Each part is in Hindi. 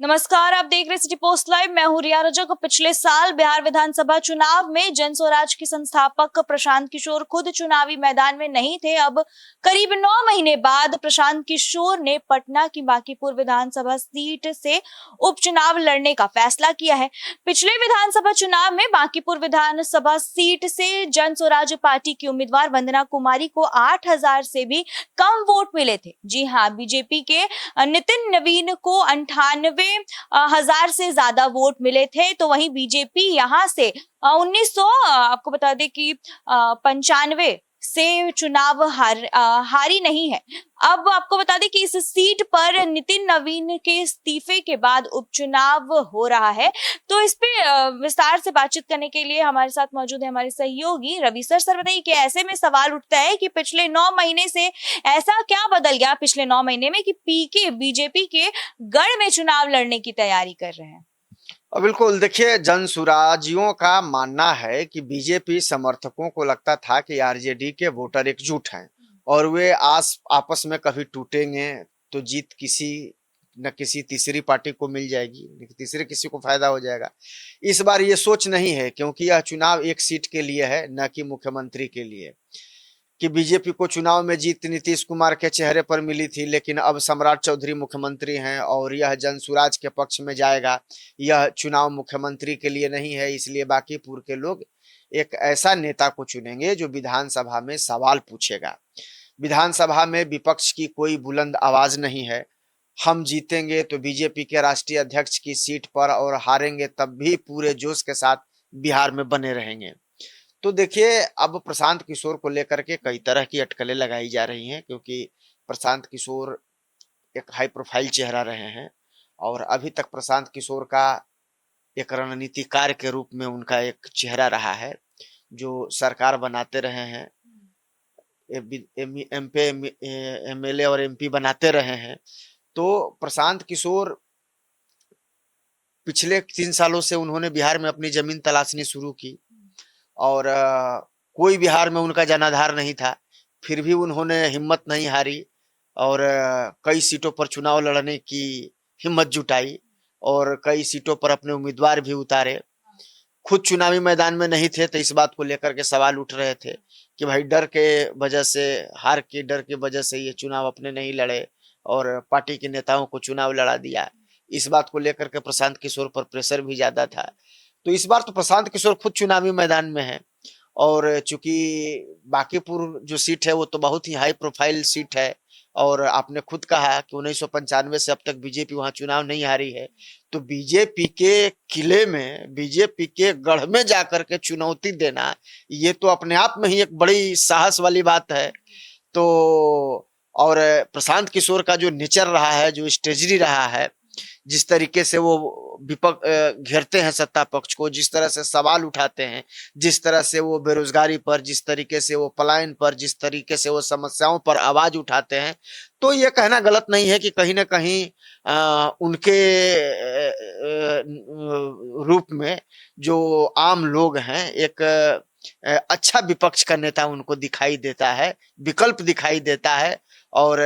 नमस्कार, आप देख रहे सिटी पोस्ट लाइव। मैं हूं रिया रजक। पिछले साल बिहार विधानसभा चुनाव में जन स्वराज के संस्थापक प्रशांत किशोर खुद चुनावी मैदान में नहीं थे। अब करीब 9 महीने बाद प्रशांत किशोर ने पटना की बांकीपुर विधानसभा सीट से उपचुनाव लड़ने का फैसला किया है। पिछले विधानसभा चुनाव में बांकीपुर विधानसभा सीट से जन स्वराज पार्टी की उम्मीदवार वंदना कुमारी को 8,000 से भी कम वोट मिले थे। जी हाँ, बीजेपी के नितिन नवीन को 98,000 से ज्यादा वोट मिले थे। तो वहीं बीजेपी यहां से 1900 आपको बता दें कि 95 से चुनाव हारी नहीं है। अब आपको बता दें कि इस सीट पर नितिन नवीन के इस्तीफे के बाद उपचुनाव हो रहा है। तो इस पे विस्तार से बातचीत करने के लिए हमारे साथ मौजूद है हमारे सहयोगी रवि सर। सर बताइए कि ऐसे में सवाल उठता है कि पिछले 9 महीने से ऐसा क्या बदल गया पिछले 9 महीने में कि पीके बीजेपी के गढ़ में चुनाव लड़ने की तैयारी कर रहे हैं। बिल्कुल, देखिए, जनसुराजियों का मानना है कि बीजेपी समर्थकों को लगता था कि आरजेडी के वोटर एकजुट हैं और वे आपस में कभी टूटेंगे तो जीत किसी न किसी तीसरी पार्टी को मिल जाएगी, न तीसरे किसी को फायदा हो जाएगा। इस बार ये सोच नहीं है, क्योंकि यह चुनाव एक सीट के लिए है, न कि मुख्यमंत्री के लिए। कि बीजेपी को चुनाव में जीत नीतीश कुमार के चेहरे पर मिली थी, लेकिन अब सम्राट चौधरी मुख्यमंत्री हैं और यह जनसुराज के पक्ष में जाएगा। यह चुनाव मुख्यमंत्री के लिए नहीं है, इसलिए बांकीपुर के लोग एक ऐसा नेता को चुनेंगे जो विधानसभा में सवाल पूछेगा। विधानसभा में विपक्ष की कोई बुलंद आवाज नहीं है। हम जीतेंगे तो बीजेपी के राष्ट्रीय अध्यक्ष की सीट पर, और हारेंगे तब भी पूरे जोश के साथ बिहार में बने रहेंगे। तो देखिए, अब प्रशांत किशोर को लेकर के कई तरह की अटकलें लगाई जा रही हैं, क्योंकि प्रशांत किशोर एक हाई प्रोफाइल चेहरा रहे हैं और अभी तक प्रशांत किशोर का एक रणनीतिकार के रूप में उनका एक चेहरा रहा है, जो सरकार बनाते रहे हैं, एमएलए और एमपी बनाते रहे हैं। तो प्रशांत किशोर पिछले 3 सालों से उन्होंने बिहार में अपनी जमीन तलाशनी शुरू की और कोई बिहार में उनका जनाधार नहीं था, फिर भी उन्होंने हिम्मत नहीं हारी और कई सीटों पर चुनाव लड़ने की हिम्मत जुटाई और कई सीटों पर अपने उम्मीदवार भी उतारे। खुद चुनावी मैदान में नहीं थे तो इस बात को लेकर के सवाल उठ रहे थे कि भाई डर के वजह से, हार के डर की वजह से ये चुनाव अपने नहीं लड़े और पार्टी के नेताओं को चुनाव लड़ा दिया। इस बात को लेकर के प्रशांत किशोर पर प्रेशर भी ज्यादा था। तो इस बार तो प्रशांत किशोर खुद चुनावी मैदान में है और चूंकि बांकीपुर जो सीट है वो तो बहुत ही हाई प्रोफाइल सीट है और आपने खुद कहा कि 1995 से अब तक बीजेपी वहां चुनाव नहीं हारी है। तो बीजेपी के किले में, बीजेपी के गढ़ में जाकर के चुनौती देना, ये तो अपने आप में ही एक बड़ी साहस वाली बात है। तो और प्रशांत किशोर का जो नेचर रहा है, जो स्ट्रेटजी रहा है, जिस तरीके से वो विपक्ष घेरते हैं सत्ता पक्ष को, जिस तरह से सवाल उठाते हैं, जिस तरह से वो बेरोजगारी पर, जिस तरीके से वो पलायन पर, जिस तरीके से वो समस्याओं पर आवाज उठाते हैं, तो ये कहना गलत नहीं है कि कहीं ना कहीं उनके रूप में जो आम लोग हैं, एक अच्छा विपक्ष का नेता उनको दिखाई देता है, विकल्प दिखाई देता है। और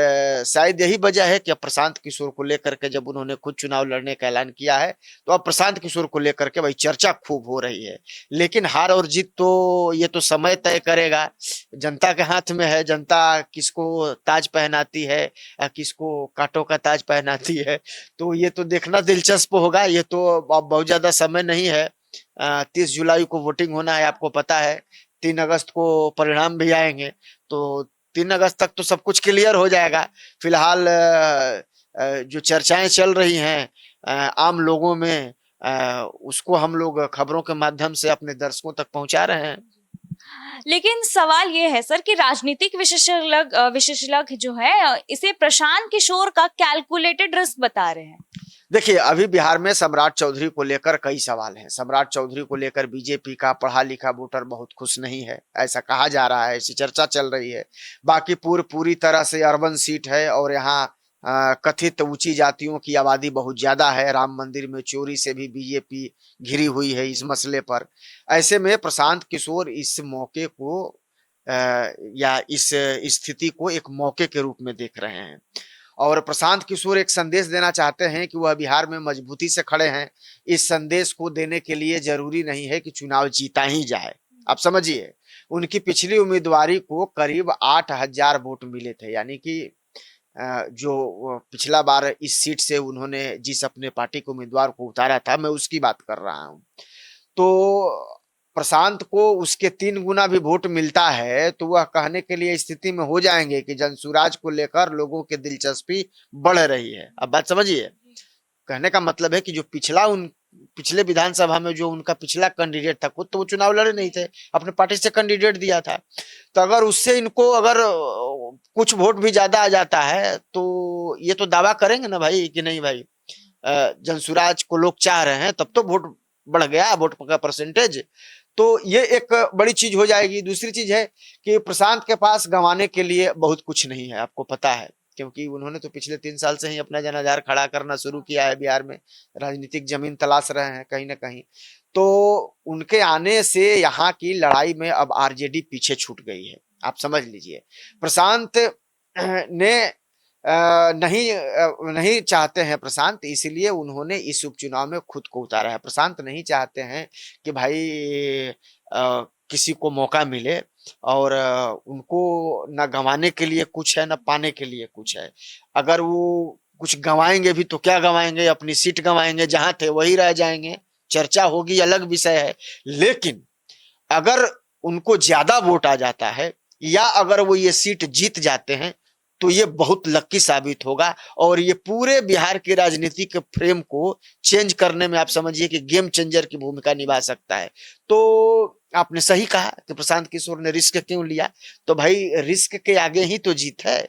शायद यही वजह है कि अब प्रशांत किशोर को लेकर के जब उन्होंने खुद चुनाव लड़ने का ऐलान किया है तो अब प्रशांत किशोर को लेकर के भाई चर्चा खूब हो रही है। लेकिन हार और जीत तो ये तो समय तय करेगा, जनता के हाथ में है। जनता किसको ताज पहनाती है, किसको कांटों का ताज पहनाती है, तो ये तो देखना दिलचस्प होगा। ये तो अब बहुत ज्यादा समय नहीं है। 30 जुलाई को वोटिंग होना है, आपको पता है। 3 अगस्त को परिणाम भी आएंगे, तो 3 अगस्त तक तो सब कुछ क्लियर हो जाएगा। फिलहाल जो चर्चाएं चल रही हैं आम लोगों में, उसको हम लोग खबरों के माध्यम से अपने दर्शकों तक पहुंचा रहे हैं। लेकिन सवाल ये है सर कि राजनीतिक विशेषज्ञ जो है इसे प्रशांत किशोर का कैलकुलेटेड रिस्क बता रहे हैं। देखिए, अभी बिहार में सम्राट चौधरी को लेकर कई सवाल हैं। सम्राट चौधरी को लेकर बीजेपी का पढ़ा लिखा वोटर बहुत खुश नहीं है, ऐसा कहा जा रहा है, ऐसी चर्चा चल रही है। बांकीपुर पूरी तरह से अर्बन सीट है और यहाँ कथित ऊंची जातियों की आबादी बहुत ज्यादा है। राम मंदिर में चोरी से भी बीजेपी घिरी हुई है इस मसले पर। ऐसे में प्रशांत किशोर इस मौके को या इस स्थिति को एक मौके के रूप में देख रहे हैं और प्रशांत किशोर एक संदेश देना चाहते हैं कि वह बिहार में मजबूती से खड़े हैं। इस संदेश को देने के लिए जरूरी नहीं है कि चुनाव जीता ही जाए। आप समझिए, उनकी पिछली उम्मीदवारी को करीब 8,000 वोट मिले थे, यानी कि जो पिछला बार इस सीट से उन्होंने जिस अपने पार्टी के उम्मीदवार को उतारा था, मैं उसकी बात कर रहा हूं। तो प्रशांत को उसके 3 गुना भी वोट मिलता है तो वह कहने के लिए स्थिति में हो जाएंगे कि जनसुराज को लेकर लोगों की दिलचस्पी बढ़ रही है। अब बात समझिए, कहने का मतलब है कि जो पिछले विधानसभा में जो उनका पिछला कैंडिडेट था, खुद तो वो चुनाव लड़े नहीं थे, अपने पार्टी से कैंडिडेट दिया था, तो अगर उससे इनको अगर कुछ वोट भी ज्यादा आ जाता है तो ये तो दावा करेंगे ना भाई कि नहीं भाई जनसुराज को लोग चाह रहे हैं, तब तो वोट बढ़ गया, वोट का परसेंटेज। तो ये एक बड़ी चीज हो जाएगी। दूसरी चीज है कि प्रशांत के पास गंवाने के लिए बहुत कुछ नहीं है, आपको पता है, क्योंकि उन्होंने तो पिछले 3 साल से ही अपना जनाधार खड़ा करना शुरू किया है, बिहार में राजनीतिक जमीन तलाश रहे हैं कहीं ना कहीं। तो उनके आने से यहाँ की लड़ाई में अब आरजेडी पीछे छूट गई है, आप समझ लीजिए। प्रशांत ने नहीं चाहते हैं प्रशांत, इसलिए उन्होंने इस उपचुनाव में खुद को उतारा है। प्रशांत नहीं चाहते हैं कि भाई किसी को मौका मिले, और उनको न गंवाने के लिए कुछ है न पाने के लिए कुछ है। अगर वो कुछ गंवाएंगे भी तो क्या गंवाएंगे, अपनी सीट गंवाएंगे, जहां थे वही रह जाएंगे, चर्चा होगी अलग विषय है। लेकिन अगर उनको ज्यादा वोट आ जाता है या अगर वो ये सीट जीत जाते हैं तो ये बहुत लक्की साबित होगा और ये पूरे बिहार की राजनीति के फ्रेम को चेंज करने में आप समझिए कि गेम चेंजर की भूमिका निभा सकता है। तो आपने सही कहा कि प्रशांत किशोर ने रिस्क क्यों लिया, तो भाई रिस्क के आगे ही तो जीत है।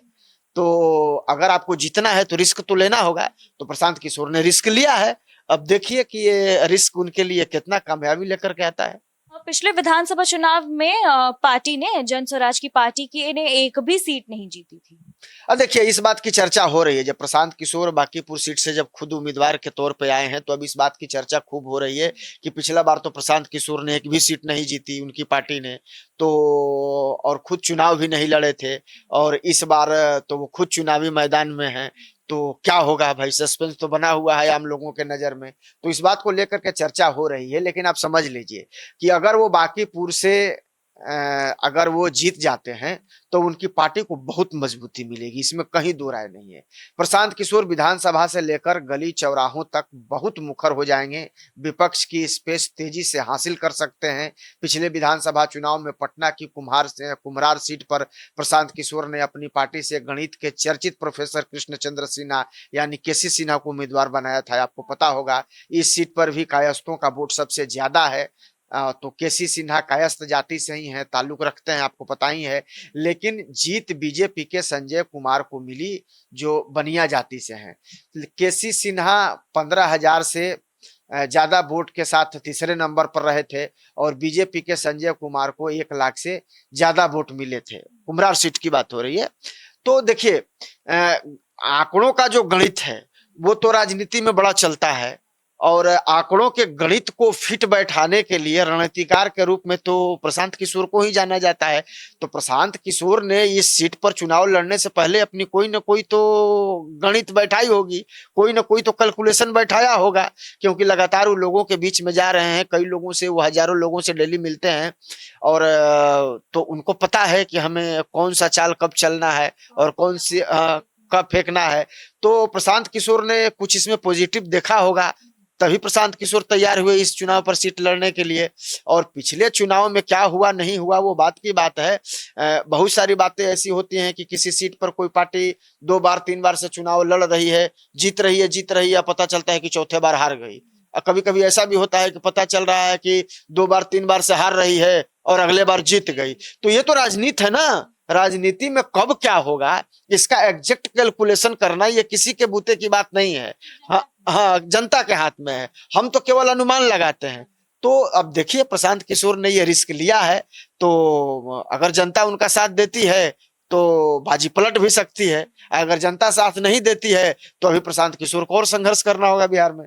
तो अगर आपको जीतना है तो रिस्क तो लेना होगा, तो प्रशांत किशोर ने रिस्क लिया है। अब देखिए कि ये रिस्क उनके लिए कितना कामयाबी लेकर के आता है। पिछले विधानसभा चुनाव में पार्टी ने, जन स्वराज की पार्टी की ने एक भी सीट नहीं जीती थी। अब देखिए, इस बात की चर्चा हो रही है, जब प्रशांत किशोर बांकीपुर सीट से जब खुद उम्मीदवार के तौर पे आए हैं तो अब इस बात की चर्चा खूब हो रही है कि पिछला बार तो प्रशांत किशोर ने एक भी सीट नहीं जीती उनकी पार्टी ने, तो और खुद चुनाव भी नहीं लड़े थे, और इस बार तो वो खुद चुनावी मैदान में हैं। तो क्या होगा भाई, सस्पेंस तो बना हुआ है आम लोगों के नजर में। तो इस बात को लेकर के चर्चा हो रही है। लेकिन आप समझ लीजिए कि अगर वो बांकीपुर से अगर वो जीत जाते हैं तो उनकी पार्टी को बहुत मजबूती मिलेगी, इसमें कहीं दो राय नहीं है। प्रशांत किशोर विधानसभा से लेकर गली चौराहों तक बहुत मुखर हो जाएंगे, विपक्ष की स्पेस तेजी से हासिल कर सकते हैं। पिछले विधानसभा चुनाव में पटना की कुम्हरार सीट पर प्रशांत किशोर ने अपनी पार्टी से गणित के चर्चित प्रोफेसर कृष्णचंद्र सिन्हा यानी केसी सिन्हा को उम्मीदवार बनाया था। आपको पता होगा इस सीट पर भी कायस्थों का वोट सबसे ज्यादा है। तो केसी सिन्हा कायस्थ जाति से ही हैं, ताल्लुक रखते हैं, आपको पता ही है। लेकिन जीत बीजेपी के संजय कुमार को मिली जो बनिया जाति से हैं। केसी सिन्हा 15,000 से ज्यादा वोट के साथ तीसरे नंबर पर रहे थे और बीजेपी के संजय कुमार को 1 लाख से ज्यादा वोट मिले थे। कुम्हरार सीट की बात हो रही है। तो देखिए, आंकड़ों का जो गणित है वो तो राजनीति में बड़ा चलता है, और आंकड़ों के गणित को फिट बैठाने के लिए रणनीतिकार के रूप में तो प्रशांत किशोर को ही जाना जाता है। तो प्रशांत किशोर ने इस सीट पर चुनाव लड़ने से पहले अपनी कोई ना कोई तो गणित बैठाई होगी, कोई ना कोई तो कैलकुलेशन बैठाया होगा, क्योंकि लगातार वो लोगों के बीच में जा रहे हैं, कई लोगों से, वो हजारों लोगों से डेली मिलते हैं, और तो उनको पता है कि हमें कौन सा चाल कब चलना है और कौन सी कब फेंकना है। तो प्रशांत किशोर ने कुछ इसमें पॉजिटिव देखा होगा, तभी प्रशांत किशोर तैयार हुए इस चुनाव पर सीट लड़ने के लिए। और पिछले चुनाव में क्या हुआ नहीं हुआ वो बात की बात है। बहुत सारी बातें ऐसी होती हैं कि किसी सीट पर कोई पार्टी 2 बार 3 बार से चुनाव लड़ रही है, जीत रही है, पता चलता है कि चौथे बार हार गई। कभी कभी ऐसा भी होता है कि पता चल रहा है कि 2 बार 3 बार से हार रही है और अगले बार जीत गई। तो ये तो राजनीति है ना, राजनीति में कब क्या होगा इसका एग्जैक्ट कैलकुलेशन करना ये किसी के बूते की बात नहीं है। हाँ, जनता के हाथ में है, हम तो केवल अनुमान लगाते हैं। तो अब देखिए, प्रशांत किशोर ने ये रिस्क लिया है, तो अगर जनता उनका साथ देती है तो बाजी पलट भी सकती है, अगर जनता साथ नहीं देती है तो अभी प्रशांत किशोर को और संघर्ष करना होगा बिहार में।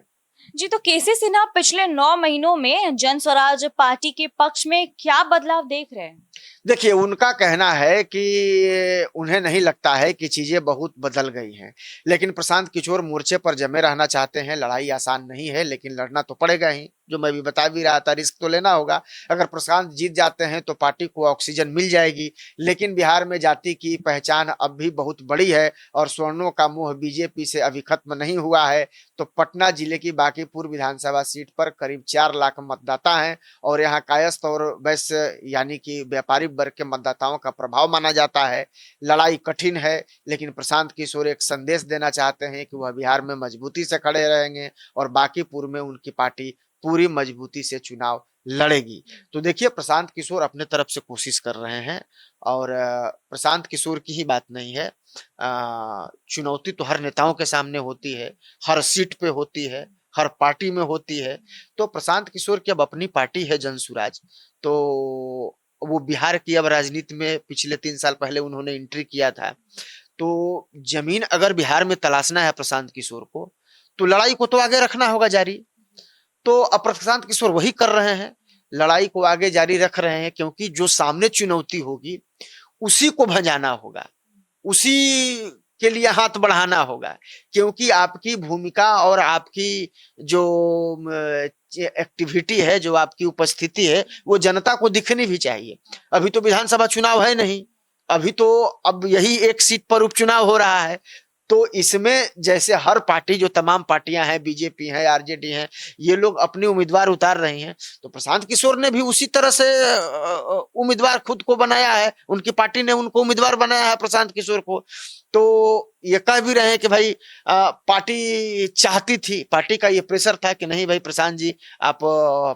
जी, तो केसी सिन्हा पिछले 9 महीनों में जन स्वराज पार्टी के पक्ष में क्या बदलाव देख रहे हैं? देखिए, उनका कहना है कि उन्हें नहीं लगता है कि चीजें बहुत बदल गई हैं, लेकिन प्रशांत किशोर मोर्चे पर जमे रहना चाहते हैं। लड़ाई आसान नहीं है, लेकिन लड़ना तो पड़ेगा ही, जो मैं भी बता भी रहा था, रिस्क तो लेना होगा। अगर प्रशांत जीत जाते हैं तो पार्टी को ऑक्सीजन मिल जाएगी, लेकिन बिहार में जाति की पहचान अब भी बहुत बड़ी है और सवर्णों का मोह बीजेपी से अभी खत्म नहीं हुआ है। तो पटना जिले की बांकीपुर विधानसभा सीट पर करीब 4 लाख मतदाता हैं और यहाँ कायस्थ और वैश्य यानी कि व्यापारी वर्ग के मतदाताओं का प्रभाव माना जाता है। लड़ाई कठिन है, लेकिन प्रशांत किशोर एक संदेश देना चाहते हैं कि वह बिहार में मजबूती से खड़े रहेंगे और बांकीपुर में उनकी पार्टी पूरी मजबूती से चुनाव लड़ेगी। तो देखिए, प्रशांत किशोर अपने तरफ से कोशिश कर रहे हैं और प्रशांत किशोर की ही बात नहीं है, चुनौती तो हर नेताओं के सामने होती है, हर सीट पे होती है, हर पार्टी में होती है। तो प्रशांत किशोर की अब अपनी पार्टी है जनसुराज, तो वो बिहार की अब राजनीति में पिछले 3 साल पहले उन्होंने एंट्री किया था। तो जमीन अगर बिहार में तलाशना है प्रशांत किशोर को, तो लड़ाई को तो आगे रखना होगा जारी। तो अब प्रशांत किशोर वही कर रहे हैं, लड़ाई को आगे जारी रख रहे हैं, क्योंकि जो सामने चुनौती होगी उसी को भंजाना होगा, उसी के लिए हाथ बढ़ाना होगा, क्योंकि आपकी भूमिका और आपकी जो एक्टिविटी है, जो आपकी उपस्थिति है, वो जनता को दिखनी भी चाहिए। अभी तो विधानसभा चुनाव है नहीं, अभी तो अब यही एक सीट पर उपचुनाव हो रहा है। तो इसमें जैसे हर पार्टी, जो तमाम पार्टियां हैं, बीजेपी है, आरजेडी है, ये लोग अपने उम्मीदवार उतार रही हैं, तो प्रशांत किशोर ने भी उसी तरह से उम्मीदवार खुद को बनाया है, उनकी पार्टी ने उनको उम्मीदवार बनाया है प्रशांत किशोर को। तो ये कह भी रहे हैं कि भाई पार्टी चाहती थी, पार्टी का ये प्रेशर था कि नहीं भाई प्रशांत जी, आप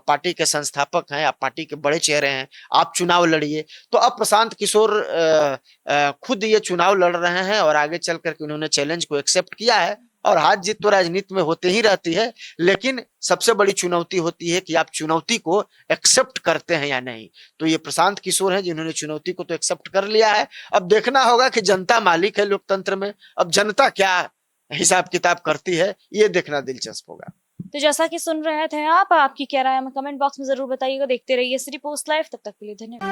पार्टी के संस्थापक हैं, आप पार्टी के बड़े चेहरे हैं, आप चुनाव लड़िए। तो अब प्रशांत किशोर खुद ये चुनाव लड़ रहे हैं और आगे चल करके उन्होंने चैलेंज को एक्सेप्ट किया है। और हार जीत तो राजनीति में होते ही रहती है, लेकिन सबसे बड़ी चुनौती होती है कि आप चुनौती को एक्सेप्ट करते हैं या नहीं। तो ये प्रशांत किशोर हैं जिन्होंने चुनौती को तो एक्सेप्ट कर लिया है। अब देखना होगा कि जनता मालिक है लोकतंत्र में, अब जनता क्या हिसाब किताब करती है, ये देखना दिलचस्प होगा। तो जैसा कि सुन रहे थे आप, आपकी क्या राय हमें कमेंट बॉक्स में जरूर बताइएगा। देखते रहिए सिटी पोस्ट लाइव, तब तक के लिए धन्यवाद।